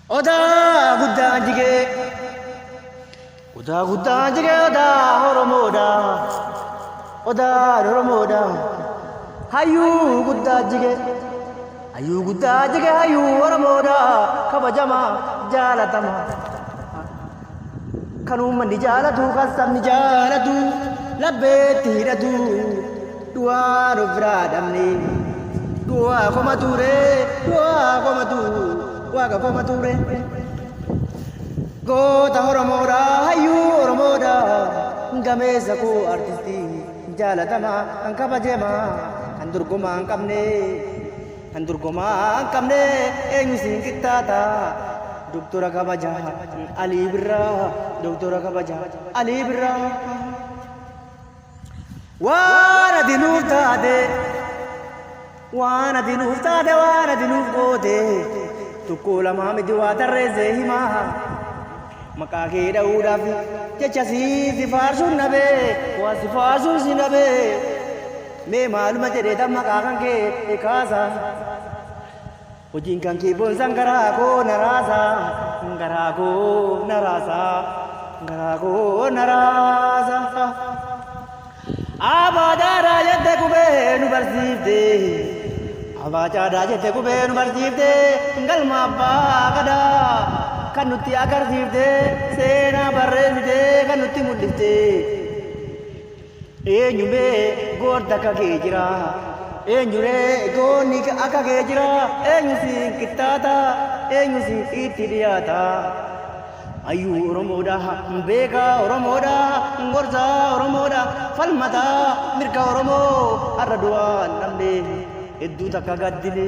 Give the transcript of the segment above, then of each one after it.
Oda guddaa jigee oda Oromoodha oda Oromoodha hayyuu guddaa jigee hayyuu Oromoodha kabajama jaalatama kan uummanni jaalatu kan sabni jaalatu labbeetti hidhatu du'aan of biraa dhabne du'aa koma ture waaqa koma ture goota Oromoodha hayyuu Oromoodha gameessa koo artistii jaalatama kan kabajama kan dorgomaa hin qabne eenyu siin qixxaata doktora kabaja Alii Birraa doktora kabaja Alii Birraa waan ati nuuf taate waan ati nuuf goote tokko lamaa miti waa tarreessee himaa maqaa kee dha'uudhaaf jecha si faarsuun nabee waa si faarsuun si nabee mee maaluma jedhee tan maqaa kan kee kaasa hojiin kan kee boonsan garaa koo naraasa abaajaadhaa jette qubee nu barsiifte abaajaadhaa jette qubee nu barsiifte galma abbaa gadaa kan nutti agarsiifte seenaa barreessite kan nutti mul'ifte eenyumee goorta akka kee jira eenyuree goonni akka kee jira eenyu siin qixxaata eenyu siin itti dhiyaata hayyuu Oromoodha beekaa Oromoodha gorsaa Oromoodha falmataa mirga Oromoo har'a du'aan dhabne hedduu takka gaddine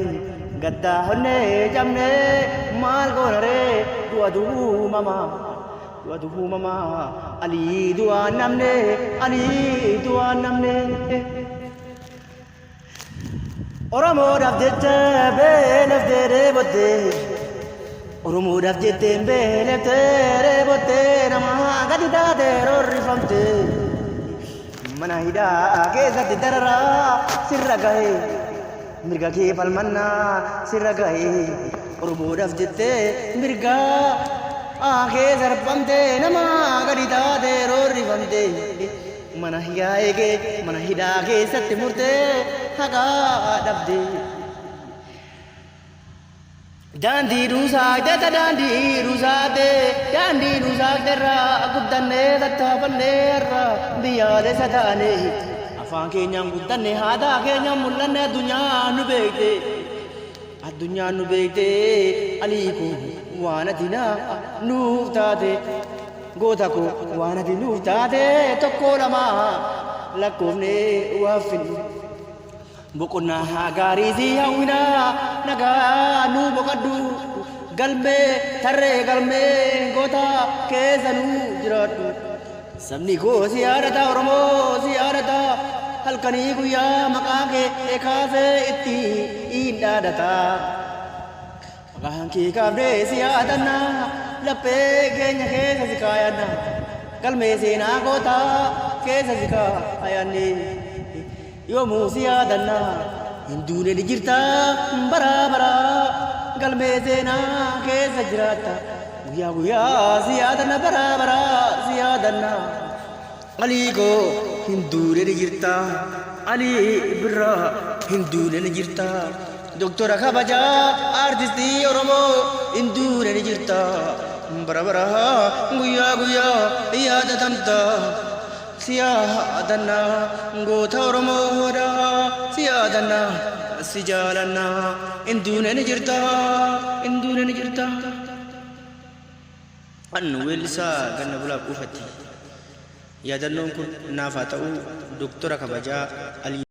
gaddaa honnee cabne maal goonaree du'a du'uumamaa Alii du'aan namne Oromoodhaaf jecha beelaftee reebottee Oromoodhaaf jettee beelaftee reebottee namaa gadi taatee roorrifamtee mana hidhaa keessatti dararaa sirra gahee mirga kee falmannaa sirra gahee Oromoodhaaf jettee mirga kee sarbamtee namaa gadi taatee roorrifamtee mana hidhaa keessatti murtee hagaa dhabde daandii dhuunsaate irraa guddannee tattaafannee irraa biyyaalessa taane afaan keenyaan guddanne aadaa keenyaan mul'anne addunyaan nu beekte Alii koo waan ati nuuf taate goota koo waan ati nuuf taate tokko lama lakkoofne waaffin boqonnaa gaarii si hawwina nagaa nu boqadhu tarree galmee goota keessa nu jiraadhu sabni koo si yaadata Oromoo si yaadata halkanii guyyaa maqaa kee kaasee itti hin dhaadata maqaan kee kaafnee si yaadanna laphee keenya keessa si kaayanna galmee seenaa goota keessa si kaayanne yoomuu si yaadanna hin duune ni jirta bara galmee seenaa keessa jiraatta guyyaa si yaadanna bara si yaadanna Alii koo hin duune ni jirta Alii Birraa hin duune ni jirta doktora kabajaa artistii Oromoo hin duune ni jirta bara guyyaa yaadatamta si yaadanna goota Oromoodha si yaadanna si jaalanna hin duune ni jirta annu weellisaa ganna bulaa quufatti yaadannoon kun naaf haa ta'u doktora kabajaa Alii